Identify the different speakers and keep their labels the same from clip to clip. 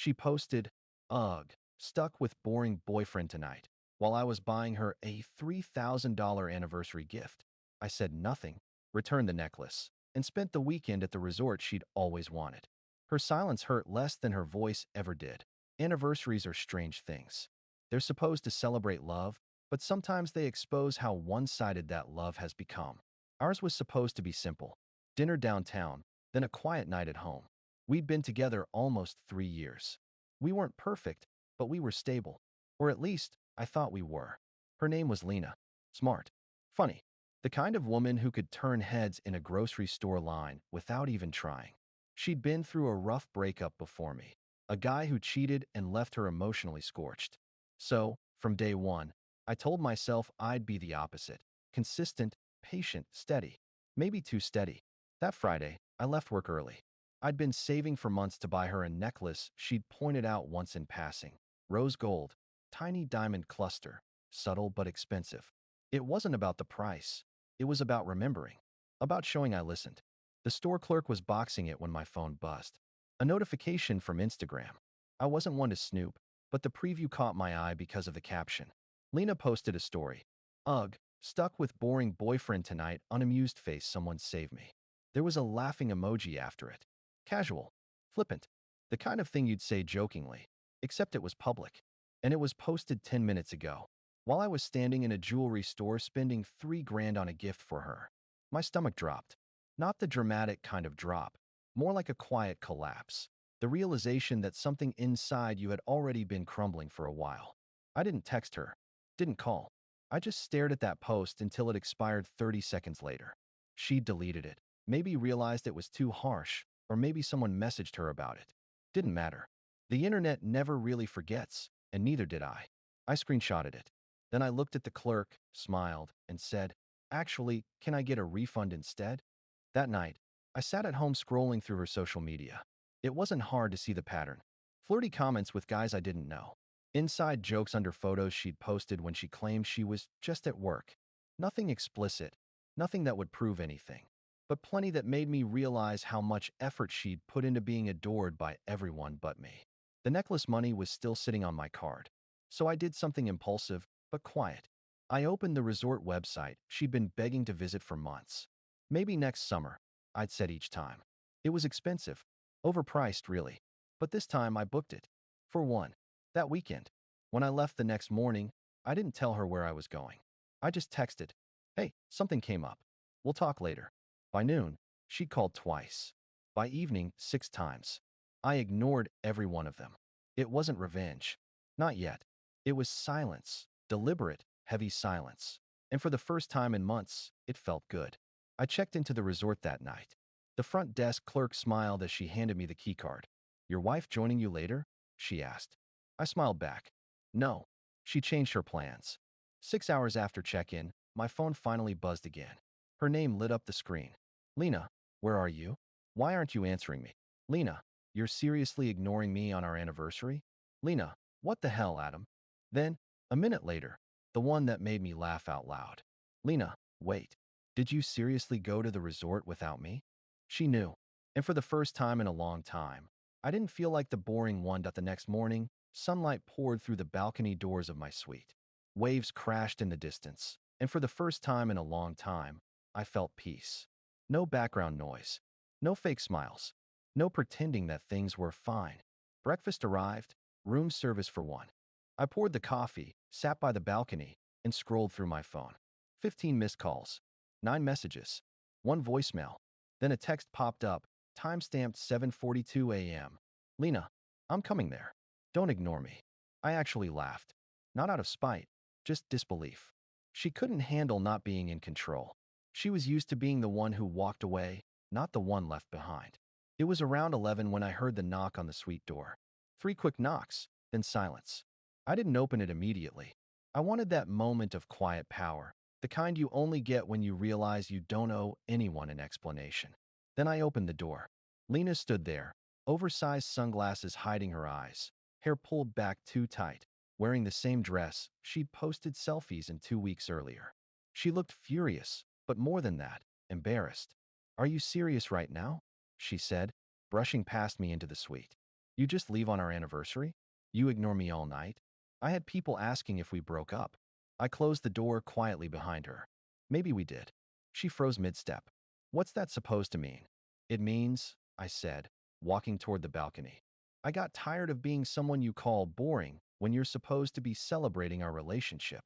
Speaker 1: She posted, "Ugh, stuck with boring boyfriend tonight," while I was buying her a $3,000 anniversary gift. I said nothing, returned the necklace, and spent the weekend at the resort she'd always wanted. Her silence hurt less than her voice ever did. Anniversaries are strange things. They're supposed to celebrate love, but sometimes they expose how one-sided that love has become. Ours was supposed to be simple. Dinner downtown, then a quiet night at home. We'd been together almost 3 years. We weren't perfect, but we were stable. Or at least, I thought we were. Her name was Lena. Smart. Funny. The kind of woman who could turn heads in a grocery store line without even trying. She'd been through a rough breakup before me. A guy who cheated and left her emotionally scorched. So, from day one, I told myself I'd be the opposite. Consistent, patient, steady. Maybe too steady. That Friday, I left work early. I'd been saving for months to buy her a necklace she'd pointed out once in passing. Rose gold, tiny diamond cluster, subtle but expensive. It wasn't about the price. It was about remembering. About showing I listened. The store clerk was boxing it when my phone buzzed. A notification from Instagram. I wasn't one to snoop, but the preview caught my eye because of the caption. Lena posted a story. "Ugh, stuck with boring boyfriend tonight, unamused face, someone save me." There was a laughing emoji after it. Casual. Flippant. The kind of thing you'd say jokingly. Except it was public. And it was posted 10 minutes ago. While I was standing in a jewelry store spending $3 grand on a gift for her. My stomach dropped. Not the dramatic kind of drop. More like a quiet collapse. The realization that something inside you had already been crumbling for a while. I didn't text her. Didn't call. I just stared at that post until it expired 30 seconds later. She deleted it. Maybe realized it was too harsh, or maybe someone messaged her about it. Didn't matter. The internet never really forgets, and neither did I. I screenshotted it. Then I looked at the clerk, smiled, and said, "Actually, can I get a refund instead?" That night, I sat at home scrolling through her social media. It wasn't hard to see the pattern. Flirty comments with guys I didn't know. Inside jokes under photos she'd posted when she claimed she was just at work. Nothing explicit, nothing that would prove anything, but plenty that made me realize how much effort she'd put into being adored by everyone but me. The necklace money was still sitting on my card, so I did something impulsive, but quiet. I opened the resort website she'd been begging to visit for months. Maybe next summer, I'd said each time. It was expensive. Overpriced, really. But this time I booked it. For one. That weekend. When I left the next morning, I didn't tell her where I was going. I just texted, "Hey, something came up. We'll talk later." By noon, she called twice. By evening, 6 times. I ignored every one of them. It wasn't revenge. Not yet. It was silence. Deliberate, heavy silence. And for the first time in months, it felt good. I checked into the resort that night. The front desk clerk smiled as she handed me the keycard. "Your wife joining you later?" she asked. I smiled back. "No." She changed her plans. 6 hours after check-in, my phone finally buzzed again. Her name lit up the screen. "Lena, where are you? Why aren't you answering me?" "Lena, you're seriously ignoring me on our anniversary?" "Lena, what the hell, Adam?" Then, a minute later, the one that made me laugh out loud. "Lena, wait. Did you seriously go to the resort without me?" She knew. And for the first time in a long time, I didn't feel like the boring one. The next morning, sunlight poured through the balcony doors of my suite. Waves crashed in the distance, and for the first time in a long time, I felt peace. No background noise. No fake smiles. No pretending that things were fine. Breakfast arrived, room service for one. I poured the coffee, sat by the balcony, and scrolled through my phone. 15 missed calls. 9 messages. 1 voicemail. Then a text popped up, timestamped 7:42 a.m. "Lena, I'm coming there. Don't ignore me." I actually laughed. Not out of spite, just disbelief. She couldn't handle not being in control. She was used to being the one who walked away, not the one left behind. It was around 11 when I heard the knock on the suite door. 3 quick knocks, then silence. I didn't open it immediately. I wanted that moment of quiet power, the kind you only get when you realize you don't owe anyone an explanation. Then I opened the door. Lena stood there, oversized sunglasses hiding her eyes, hair pulled back too tight, wearing the same dress she'd posted selfies in 2 weeks earlier. She looked furious, but more than that, embarrassed. "Are you serious right now?" she said, brushing past me into the suite. You just leave on our anniversary? You ignore me all night? I had people asking if we broke up. I closed the door quietly behind her. Maybe we did. She froze mid-step. What's that supposed to mean? It means, I said, walking toward the balcony. I got tired of being someone you call boring when you're supposed to be celebrating our relationship.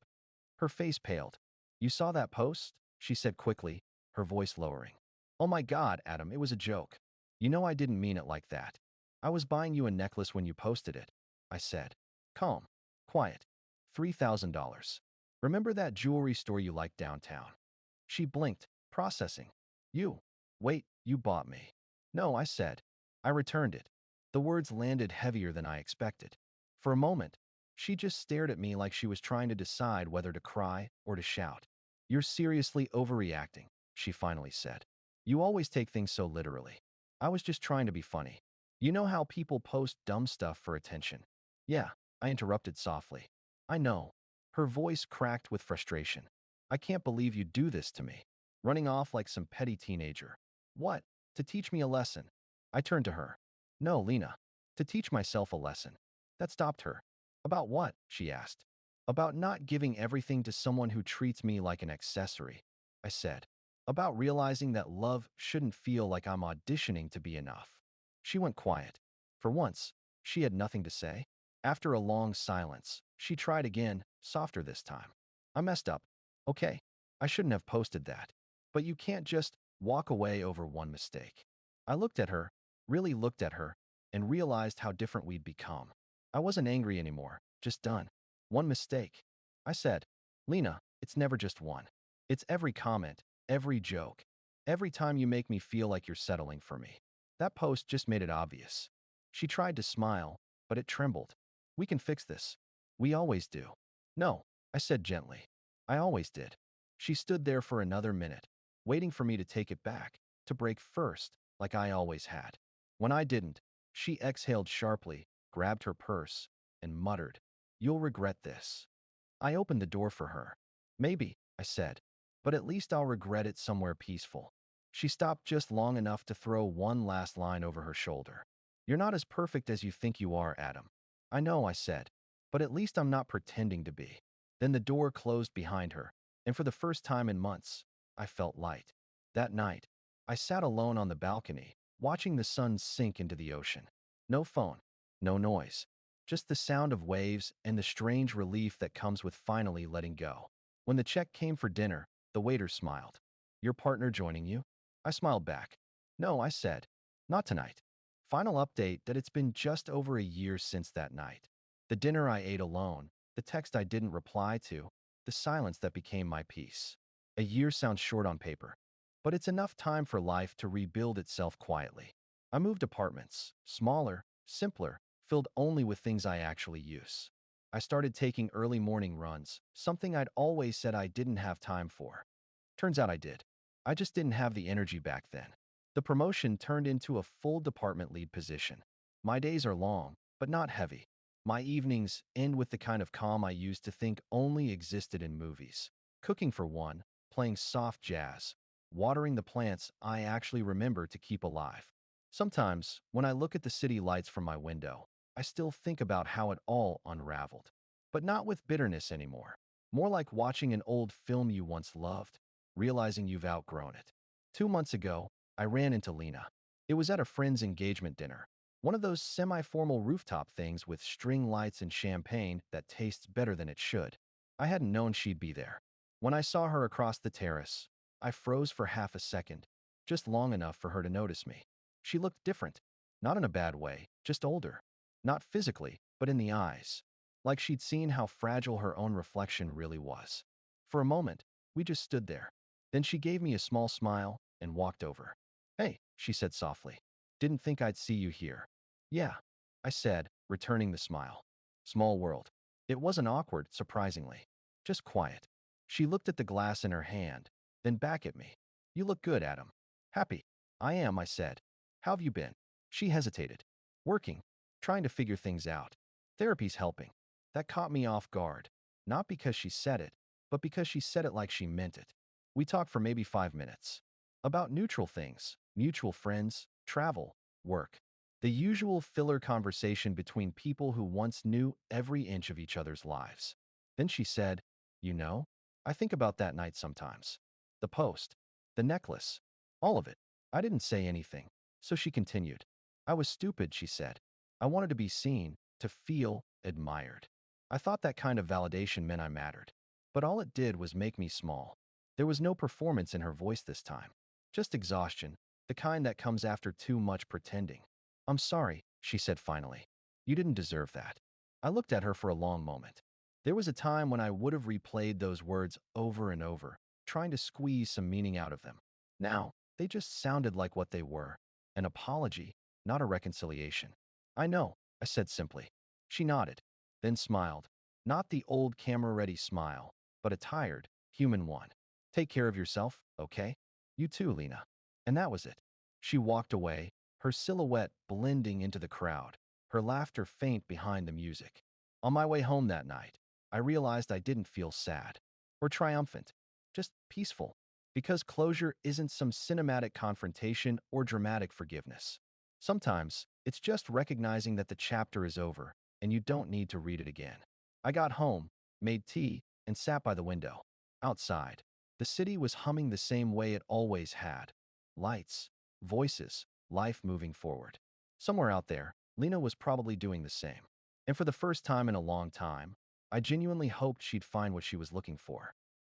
Speaker 1: Her face paled. You saw that post? She said quickly, her voice lowering. Oh my God, Adam, it was a joke. You know I didn't mean it like that. I was buying you a necklace when you posted it, I said. Calm. Quiet. $3,000. Remember that jewelry store you liked downtown? She blinked, processing. You. Wait, you bought me. No, I said. I returned it. The words landed heavier than I expected. For a moment, she just stared at me like she was trying to decide whether to cry or to shout. You're seriously overreacting, she finally said. You always take things so literally. I was just trying to be funny. You know how people post dumb stuff for attention? Yeah, I interrupted softly. I know. Her voice cracked with frustration. I can't believe you do this to me. Running off like some petty teenager. What? To teach me a lesson. I turned to her. No, Lena. To teach myself a lesson. That stopped her. About what? She asked. About not giving everything to someone who treats me like an accessory, I said. About realizing that love shouldn't feel like I'm auditioning to be enough. She went quiet. For once, she had nothing to say. After a long silence, she tried again, softer this time. I messed up. Okay, I shouldn't have posted that. But you can't just walk away over one mistake. I looked at her, really looked at her, and realized how different we'd become. I wasn't angry anymore, just done. One mistake. I said, Lena, it's never just one. It's every comment, every joke, every time you make me feel like you're settling for me. That post just made it obvious. She tried to smile, but it trembled. We can fix this. We always do. No, I said gently. I always did. She stood there for another minute, waiting for me to take it back, to break first, like I always had. When I didn't, she exhaled sharply, grabbed her purse, and muttered, You'll regret this. I opened the door for her. Maybe, I said, but at least I'll regret it somewhere peaceful. She stopped just long enough to throw one last line over her shoulder. You're not as perfect as you think you are, Adam. I know, I said, but at least I'm not pretending to be. Then the door closed behind her, and for the first time in months, I felt light. That night, I sat alone on the balcony, watching the sun sink into the ocean. No phone, no noise, just the sound of waves and the strange relief that comes with finally letting go. When the check came for dinner, the waiter smiled. Your partner joining you? I smiled back. No, I said. Not tonight. Final update that it's been just over a year since that night. The dinner I ate alone, the text I didn't reply to, the silence that became my peace. A year sounds short on paper, but it's enough time for life to rebuild itself quietly. I moved apartments, smaller, simpler, filled only with things I actually use. I started taking early morning runs, something I'd always said I didn't have time for. Turns out I did. I just didn't have the energy back then. The promotion turned into a full department lead position. My days are long, but not heavy. My evenings end with the kind of calm I used to think only existed in movies. Cooking for one, playing soft jazz, watering the plants I actually remember to keep alive. Sometimes, when I look at the city lights from my window, I still think about how it all unraveled. But not with bitterness anymore. More like watching an old film you once loved, realizing you've outgrown it. 2 months ago, I ran into Lena. It was at a friend's engagement dinner. One of those semi-formal rooftop things with string lights and champagne that tastes better than it should. I hadn't known she'd be there. When I saw her across the terrace, I froze for half a second, just long enough for her to notice me. She looked different. Not in a bad way, just older. Not physically, but in the eyes. Like she'd seen how fragile her own reflection really was. For a moment, we just stood there. Then she gave me a small smile and walked over. Hey, she said softly. Didn't think I'd see you here. Yeah, I said, returning the smile. Small world. It wasn't awkward, surprisingly. Just quiet. She looked at the glass in her hand, then back at me. You look good, Adam. Happy. I am, I said. How have you been? She hesitated. Working. Trying to figure things out. Therapy's helping. That caught me off guard. Not because she said it, but because she said it like she meant it. We talked for maybe 5 minutes. About neutral things, mutual friends, travel, work. The usual filler conversation between people who once knew every inch of each other's lives. Then she said, "You know, I think about that night sometimes. The post, the necklace, all of it." I didn't say anything, so she continued. "I was stupid," she said. "I wanted to be seen, to feel admired. I thought that kind of validation meant I mattered. But all it did was make me small." There was no performance in her voice this time, just exhaustion, the kind that comes after too much pretending. "I'm sorry," she said finally. "You didn't deserve that." I looked at her for a long moment. There was a time when I would have replayed those words over and over, trying to squeeze some meaning out of them. Now, they just sounded like what they were, an apology, not a reconciliation. "I know," I said simply. She nodded, then smiled. Not the old camera-ready smile, but a tired, human one. "Take care of yourself, okay? You too, Lena." And that was it. She walked away, her silhouette blending into the crowd, her laughter faint behind the music. On my way home that night, I realized I didn't feel sad or triumphant, just peaceful, because closure isn't some cinematic confrontation or dramatic forgiveness. Sometimes, it's just recognizing that the chapter is over and you don't need to read it again. I got home, made tea, and sat by the window. Outside, the city was humming the same way it always had. Lights, voices, life moving forward. Somewhere out there, Lena was probably doing the same. And for the first time in a long time, I genuinely hoped she'd find what she was looking for.